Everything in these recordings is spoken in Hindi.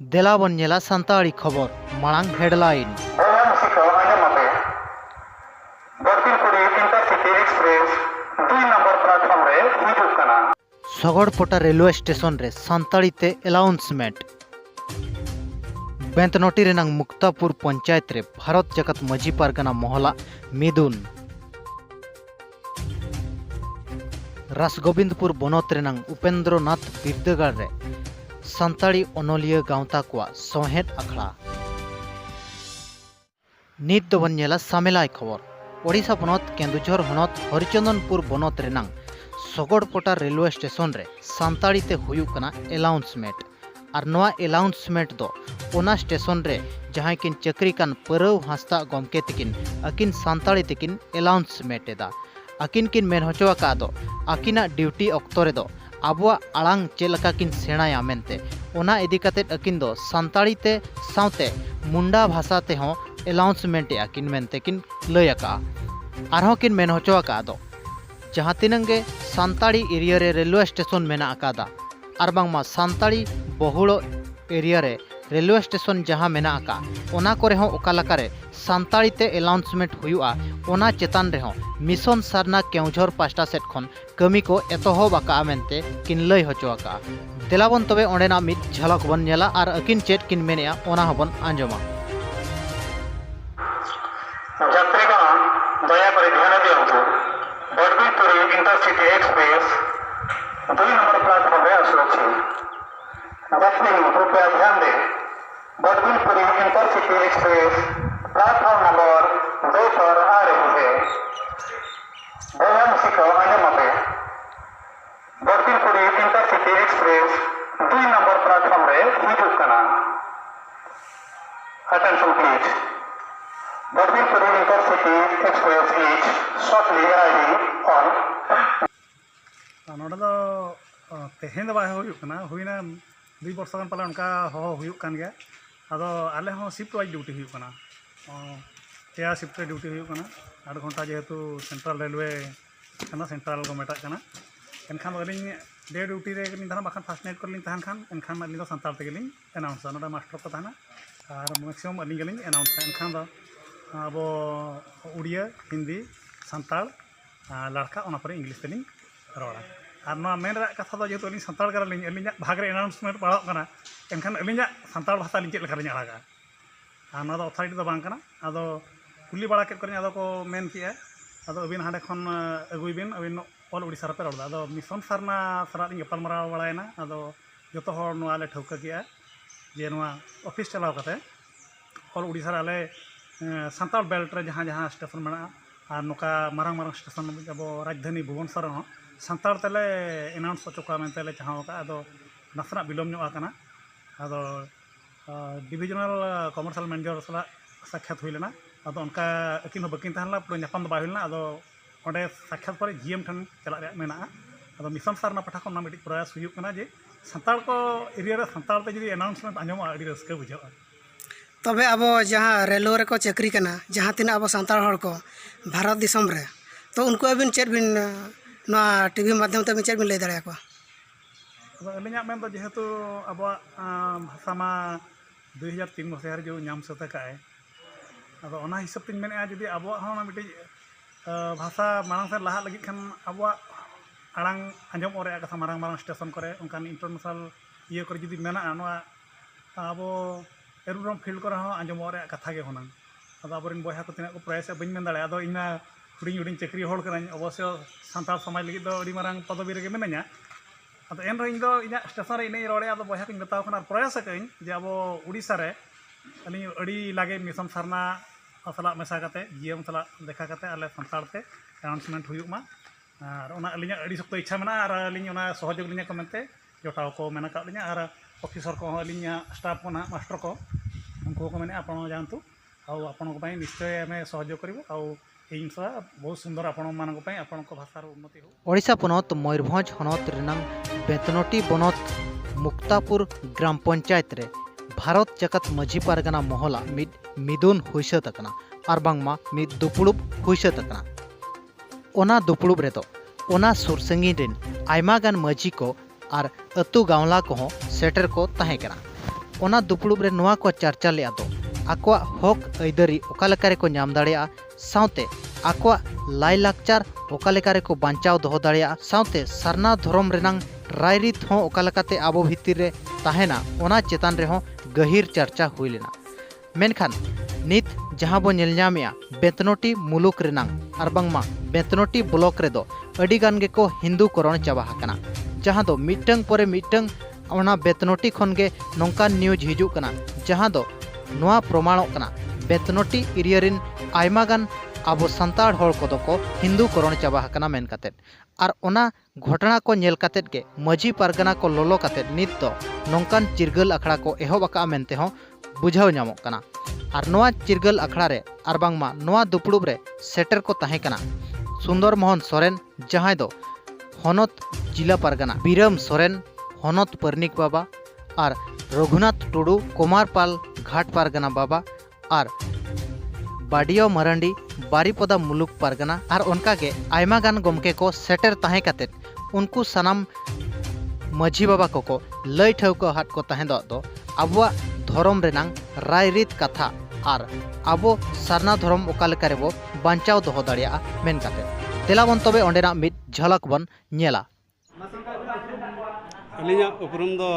देला बन नेला सान्ताड़ी खबर मांग हेडलाइन सगड़पटा रेलवे स्टेशन रे सान्ताड़ी ते अनाउंसमेंट बेंतनोटी रेनांग मुक्तापुर पंचायत रे भारत जगत मजी पारगना मोहला मिदुन रासगोविंदपुर बनत रेनांग उपेंद्रनाथ बिरदगाड़ रे सान्ताड़ी अनलिया गावता को सौहेद अखड़ा नित दो बन नेला सामेलाय खबर ओडिशा बनत केन्दुझर हनत हरिचंदनपुर बनत रेनांग सगड़पटा रेलवे स्टेशन रे सान्ताड़ी ते हुयुक कना अनाउंसमेंट और नवा अनाउंसमेंट दो ओना स्टेशन रे जहां किन चक्री कान परव हांसदा गमके तकिन अकिन सान्ताड़ी तकिन अनाउंसमेंट एदा अकिन किन मेन होचवा का दो अकिना ड्यूटी ऑक्तो रे दो आबुआ आड़ांग चेलका किन सेणाया मेनते ओना इदी कते अकिन दो सान्ताड़ी ते सावते मुंडा भाषा ते हो अनाउंसमेंट अकिन मेनते किन लयका आरहों किन मेन होचवा का दो जहां तिनंगे सान्ताड़ी एरिया रे रेलवे स्टेशन मेना आकादा और बांगमा सान्ताड़ी बहुल एरिया रे रेलवे स्टेशन जहां मेना आका ओना करे हो ओका लका रे सान्ताड़ी ते अनाउंसमेंट हुआ ओना चेतान रे हो मिशन सारना केउझर पास्टा सेट खन कमी को एतोहब आका मेनते किन लय होचोआका देलाबन तबे ओंडेना मिद झलक बन नेला और अकिन चेट किन मेनेया ओना हबन आंजमा यात्रीगण दया करे ध्यान दियंतु Barbilpur intercity express 2 number platform रे आसुछि यात्री कृपया ध्यान दें Barbilpur intercity express platform number 2 पर आ रही है बयान अनुमति Barbilpur intercity express 2 number platform रे हिजुक कना attention please Barbilpur intercity express is shortly arriving on नोडे दो तेहें दो बाय हुना हुईना 2 वर्ष गान पाला उनका हुयुक कान गया अदो आले हो शिफ्ट वाइज ड्यूटी हुयुक कना पेया शिफ्ट रे ड्यूटी हुयुक कना 8 घंटा जेहेतु सेंट्रल रेलवे कना सेंट्रल को मेटा कना एनखान अलिंग डे ड्यूटी रे लिंग थाना बाखान फास्ट नाइट कर लिंग तहन खान एनखान अलिंग दो संताल ते गेलिंग अनाउंस नोडा मास्टर को थाना और मैक्सिमम अलिंग गेलिंग अनाउंस एनखान दो अब उड़िया हिंदी संताल लड़का ओना पर इंग्लिश तेलिंग रोड़ा और ना मेन कथा दो जेहेतु अलिंग संताल करालिंग अलिंग भाग रे अनाउंसमेंट पढ़ाओ कना एनखान अलिंग संताल भाषा लिंग चेक लखा आड़ागा और ना अथॉरिटी दो बांग कना अदो कुली बड़ा केट करें अदो को मेन किया अदो अबिन हांडे खन अगुइबिन अबिन ऑल उड़ीसा रे पे रोड़ा अदो मिशन सारना सारा लिंग गपालमाराव बड़ायना अदो जतो हर नोआ ले ठौका किया जे नोआ ऑफिस चलाव कते ऑल उड़ीसा रे आले सान्ताल बेल्ट रे जहाँ जहाँ स्टेशन मेना और नोका मारंग मारंग स्टेशन अब राजधानी भुवनेश्वर हो सान्ताल तेले अनाउंस अचोका मेनते ले चाहवका अदो नासना बिलम ᱧᱚᱜ आकना अदो डिविजनल कमर्शियल मैनेजर सला साक्षात हुई लेना अदो उनका अकिन बकिन तहला पुरो ᱧᱟᱯᱟᱢ ᱫᱚ ᱵᱟᱭ ᱦᱩᱭ ᱞᱮᱱᱟ ᱟᱫᱚ ᱚᱸᱰᱮ ᱥᱟક્ષᱟᱛ ᱯᱚᱨᱮ ᱡᱤএᱢ ᱴᱷᱮᱱ ᱪᱟᱞᱟᱜ ᱨᱮᱭᱟᱜ ᱢᱮᱱᱟᱜᱼᱟ ᱟᱫᱚ ᱢᱤᱥᱚᱱ ᱥᱟᱨ ᱨᱮᱱᱟᱜ ᱯᱟᱦᱴᱟ ᱠᱷᱚᱱ ᱚᱱᱟ ᱢᱤᱫᱴᱤᱡ ᱯᱨᱚᱭᱟᱥ ᱦᱩᱭᱩᱜ ᱠᱟᱱᱟ ᱡᱮ ᱥᱟᱱᱛᱟᱲ ᱠᱚ एरिया रे सान्ताल ते जुदी अनाउंसमेंट आंजᱚᱢᱚᱜᱼᱟ ᱟᱹᱰᱤ ᱨᱟᱹᱥᱠᱟᱹ ᱵᱩᱡᱷᱟᱹᱜᱼᱟ तबे अब जहाँ रेलवे रे को चक्री करना जहाँ तीन अब सान्ताल हड़ को भारत दिसम रे तो उनको अबिन चेट बिन ना टीवी माध्यम ते चेट बिन लay दाड़े को अब अलिंगा मेन दो जेहेतु अब भाषा मा 2003 मसीहा रे जो नाम सते काए अब ओना हिसाब तीन मेने जुदी अब होना मिटी भाषा मांग से लहा लगी खान अब आड़ांग आंजम ओरे कथा मारंग मारंग स्टेशन करे उनकान इंटरनेशनल ये करे जुदी मेना नोआ अब एरुरम फील्ड करे हो आंजम ओरे कथा गे होना अब अबरिन बयहा को तिना को प्रयास बइन मेन दाड़े अदो इना हुडिंग हुडिंग चक्री होड़ कनाኝ अवश्य सान्ताल समाज लगी दो अडी मारंग पदवी रे मेनाña अब एन रे दो इना स्टेशन रे इने रोड़े अब बयहा को बताव खाना प्रयास कहीं जे अब उड़ीसा रे अली अड़ी लागे मिशन सारना सला मेसा करते जीएम सला देखा करते आले सान्ताल ते अनाउंसमेंट हुयुक मा और ओना अलिंगा अड़ी सख्त इच्छा मेना और अलिंग ओना सहयोग लिंगा को मेनते जोटाव को मेना का लिंगा और ऑफिसर को अलिंगा स्टाफ को ना मास्टर को उनको को मेने आपण जानतु आउ आपण को पई निश्चय हमें सहयोग करिवो आउ हिंसा बहुत सुंदर आपण मानक पई आपण को भाषार उन्नति हो ओडिशा पनत मयूरभंज हनत रेनांग बेतनोटी बनत मुक्तापुर ग्राम पंचायत रे भारत जगत मजी पारगना मोहला मिदुन हुइसत अकना और बांगमा मिद दुपुड़ुब हुइसत अकना ओना दुपुड़ुब रे दो ओना सुरसंगी रेन आयमा गान मजी को और अतु गावला को सेटर को ताहे कना ओना दुपुड़ुब रे नोआ को चर्चा ले दो आकोआ हक आइदारी ओकालेकारे को नाम दाड़ेया साउते आकोआ लाइलाकचार ओकालेकारे को बांचाव दोहो दाड़ेया साउते सरना धर्म रेनांग रायरीत हो ओकालेकाते आबो भितिर रे ताहेना ओना चेतान रे हो गहिर चर्चा हुई लेना मेनखान नित जहां बो नेलनामिया बेतनोटी मुलुक रेनांग आर बांगमा बेतनोटी ब्लॉक रे दो अडी गान गे को हिंदूकरण चाबा हाकना जहां दो मिटंग परे मिटंग ओना बेतनोटी खन गे नोंकान न्यूज हिजुक कना जहां दो नोआ प्रमाणों कना बेतनोटी एरिया रिन आयमा गान आबो संताड़ हड़ को को हिंदूकरण चाबा हाकना मेन कातेद आर ओना घटना को नेल कातेद गे मजी पारगना को लोलो कातेद नित दो नोंकान चिरगल अखड़ा को एहोब आका मेनते हो बुझाव नामोग कना आर नोआ चिरगल अखड़ा रे आर बांगमा नोआ दुपुड़ुब रे सेटर को ताहे कना सुंदर मोहन सोरेन जहां दो हनत जिला पारगना बीरम सोरेन हनत परनिक बाबा और रघुनाथ टुडू कुमारपाल घाट पारगना बाबा और बाडियो मरांडी बारीपदा मुलुक पारगना और उनका के आयमा गान गमके को सेटर ताहे कातेद उनको सनाम मझी बाबा को लय ठौको हाट को ताहे दो आबुआ धर्म रेनांग रायरीत कथा और आबो सरना धर्म ओकालेका रेबो बांचाव दोहो दाड़िया मेन कातेद तेलाबन तबे ओंडेना मिद झलक बन नेला अलिया उपरुम दो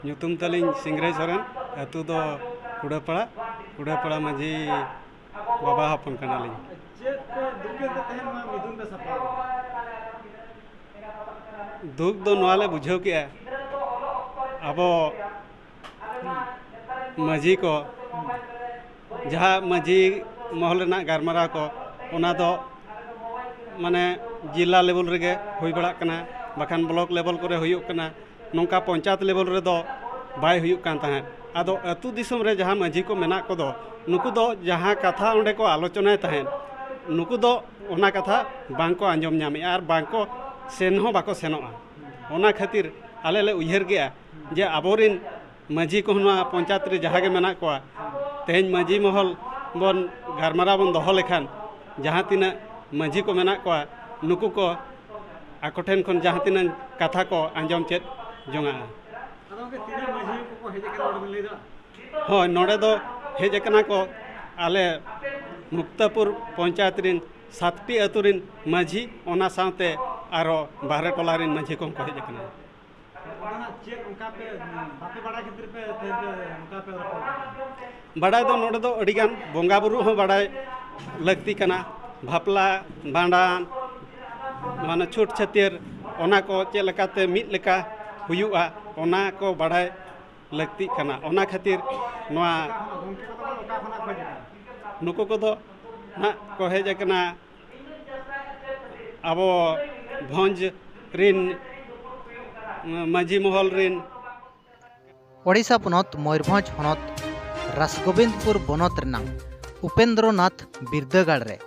ᱧᱩᱛᱩᱢ ᱛᱟᱹᱞᱤᱧ ᱥᱤᱝᱨᱟᱹᱭ ᱥᱚᱨᱮᱱ ᱟᱹᱛᱩ ᱫᱚ ᱠᱩᱲᱟᱹᱯᱟᱲᱟ ᱢᱟᱹᱡᱷᱤ ᱵᱟᱵᱟ ᱦᱚᱯᱚᱱ ᱠᱟᱱᱟᱞᱤᱧ। ᱪᱮᱫ ᱠᱚ ᱫᱩᱠᱮᱱ ᱛᱮ ᱛᱮᱦᱮᱧ ᱢᱟ ᱢᱤᱫᱩᱱ ᱯᱮ ᱥᱟᱯᱲᱟᱣ दुख दो नोआ ले बुझाव के आबो मजी को जहाँ मजी महल रेना गारमारा को ओना दो माने जिला लेवल रेगे हुई बड़ा कना बाखान ब्लॉक लेवल करे हुयुक कना नौका पंचायत लेवल रे दो बाय हुयुक कान ताहें आदो अतु दिसम रे जहाँ मजी को मेना को दो नुकु दो जहाँ कथा ओंडे को आलोचना ताहें नुकु दो ओना कथा बांग को आंजम नामे आर बांग को सेन हो बाको सेनोआ ओना खातिर आले ले उयहर गया जे आबोरिन मजी को ना पंचायत रे जहाँ के मेना को तेहें मजी महल बन गारमारा बन दोहो लेखान जहाँ तीना मजी को मेना को नुकु को आकोठेन खन जहाँ तीना कथा को आंजम चेत जोंगा हाँ नोड़े दो हेज कना को आले मुक्तापुर पंचायत रिन 7टी अतु रिन मजी ओना साथे आरो बाहरे टोला रिन मजी को हेज कना बड़ाई दो नोड़े दो अडिगान बोंगा बुरु हो बड़ाई लगती कना भापला भांडान माने छूट छतियर ओना को चेक लेकाते मिद लेका हुयुआ ओना को बड़ाई लगती कना ओना खातिर नोआ नुको को दो ना को हेज कना आबो भंज रिन मजी महल रिन ओडिशा पनत मयूरभंज हनत रासगोविंदपुर बनत रेनांग उपेंद्रनाथ बिरदागाड़ रे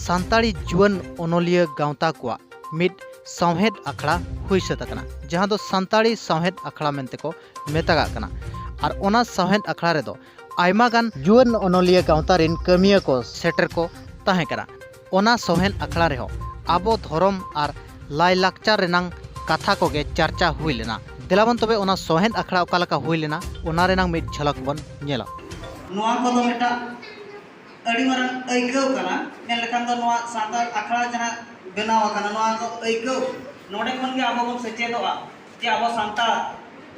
सान्ताड़ी जुआन ओनोलिया गावता कोआ मिड सावहेद अखड़ा हुई सतकना जहां दो सान्ताड़ी सावहेद अखड़ा मेनते को मेतागा कना और ओना सावहेद अखड़ा रे दो आयमा गान जुआन ओनोलिया गावता रिन कमिया को सेटर को ताहे कना ओना सावहेद अखड़ा रे हो आबो धर्म और लाइलाकचार रेनांग कथा को गे चर्चा हुई लेना दिलावन तबे ओना सावहेद अखड़ा ओकालका हुई लेना ओना रेनांग मिड झलक बन नेला नोआ को दो मेटा अड़ी मारन आइकव कना नेल लेखान दो नोआ सान्ताल अखड़ा जहां बनाव कना नोआ दो आइकव नोडे खन गे आबो बन सेचेदोआ जे आबो सान्ताल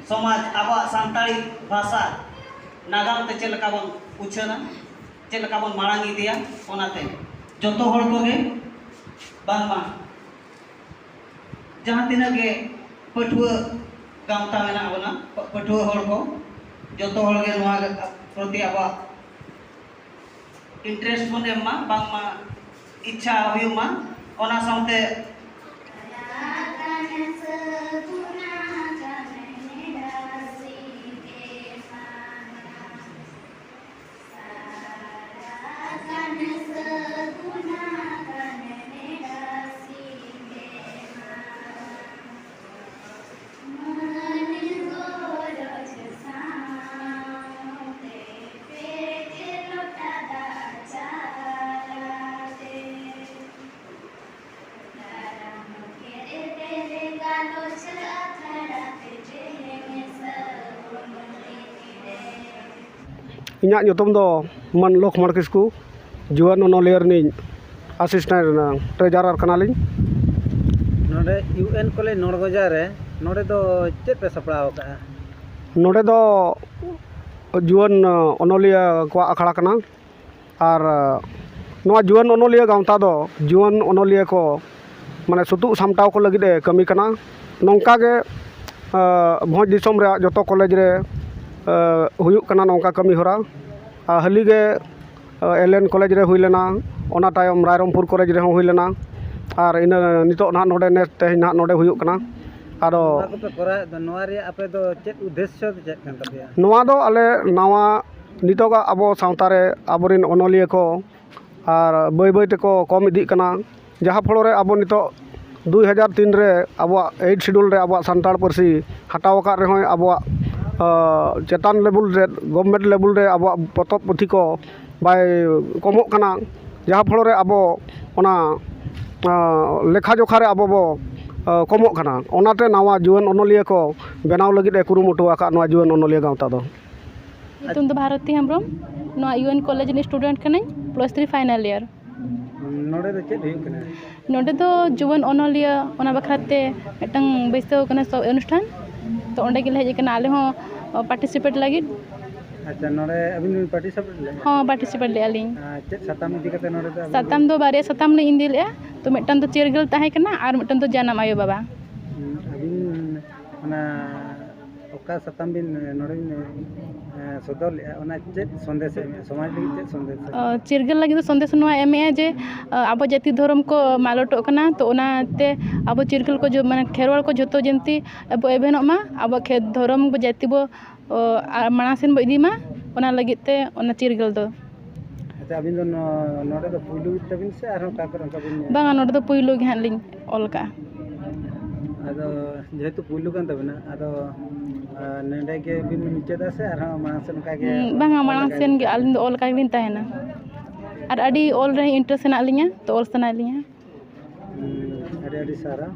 समाज आबो सान्ताली भाषा नागाम ते चेलका बन उछना चेलका बन मांग इदिया ओनाते जतो हड़ को गे बांगमा जहां तिना गे पठुआ गामता मेना बना पठुआ हड़ को जतो हड़ गे नोआ प्रति आबो इंटरेस्ट बन एमा बांगमा इच्छा हुयुमा ओना साथे Chalo ᱤᱧᱟᱹᱜ ᱧᱩᱛᱩᱢ ᱫᱚ ᱢᱟᱱ ᱞᱚᱠᱷᱢᱚᱬ ᱠᱤᱥᱠᱩ ᱡᱩᱣᱟᱹᱱ ᱚᱱᱚᱞᱤᱭᱟᱹ ᱨᱤᱱᱤᱡ ᱟᱥᱤᱥᱴᱮᱱᱴ ᱴᱨᱮᱡᱟᱨᱟর ᱠᱟᱱᱟᱞᱤᱧ नोडे UN कॉलेज नोड़गोजा रे नोडे दो चेत पे सपड़ाव का नोडे दो जुआन अनोलिया को अखड़ा कना और नोआ जुआन अनोलिया गांवता दो जुआन अनोलिया को माने सुतु सामटाव को लगी कमी कना नौका के भोज दिसम रे जतो कॉलेज रे हुयुक कना नौका कमी होरा हाली गे एलएन कॉलेज रे हुई लेना ओना तायम रायरमपुर कॉलेज रे हुई लेना और इन नितो ना नोडे ने तेहन ना नोडे हुयुक कना आरो पे कोरा नोआ रे आपे दो चेत उद्देश्य चेत कान तपिया नोआ दो आले नवा नितोगा अबो सावता रे अबोरिन अनोलिया को और बय बय तेको कम इदी कना जहाँ फल रे अबो नितो 2003 रे अब 8 शेड्यूल रे अब सानताड़ पार्सी हटाव का रहे अब चेतान लेवल रे गवर्नमेंट लेवल रे अब पतब पुथी को बाय कमो कना जहाँ फल रे अब ओना लेखा जोखा रे अब बो कमो कना ओनाते नवा जुआन अनोलिया को बनाव लगी कुरुमुटु आका नवा जुआन अनोलिया गांवता दो तुम तो भारती हेम्ब्रम नवा UN कॉलेज नि स्टूडेंट कने +3 फाइनल ईयर नोडे दो चेत हुयुक कना नोडे दो जुआन अनोलिया ओना बखराते मिटंग बैसव कने अनुष्ठान तो ओंडे गेले हेज कना आले हो पार्टिसिपेट लगी अच्छा नोडे अबिन पार्टिसिपेट ले हाँ पार्टिसिपेट ले आलिंग चेत सताम इदी कते नोडे दो सताम दो बारे सताम ने इंदी ले तो मिटन तो चेरगल ताहे कना और मिटन तो जानम आयो बाबा अबिन ओना ओका सताम बिन नोडे सदर ले ओना चेत संदेश समाज लगी चेत संदेश चिरगल लगी तो संदेश नवा एमे जे अब जाति धर्म को मालटो कना तो ओनाते अब चिरगल को जो माने खेरवाल को जतो जंती अब एभेनो मा अब धर्म जाति बो मानासेन बो इदी मा ओना लगिते ओना चिरगल दो अच्छा अबिन दो नोडे दो पुइलु तबिन से आरो का कर का बिन बांगा नोडे दो पुइलु गे हां लिंग ऑलका आदो जेहेतु पुइलु कान तबिना आदो नेडे के बिन मिचेदा से आरो मानासेन का के बांगा मानासेन गे आलिन दो ऑलका गिन ताहेना और अडी ऑल रे इंटरेस्ट ना लिया तो ऑल सना लिया अरे सारा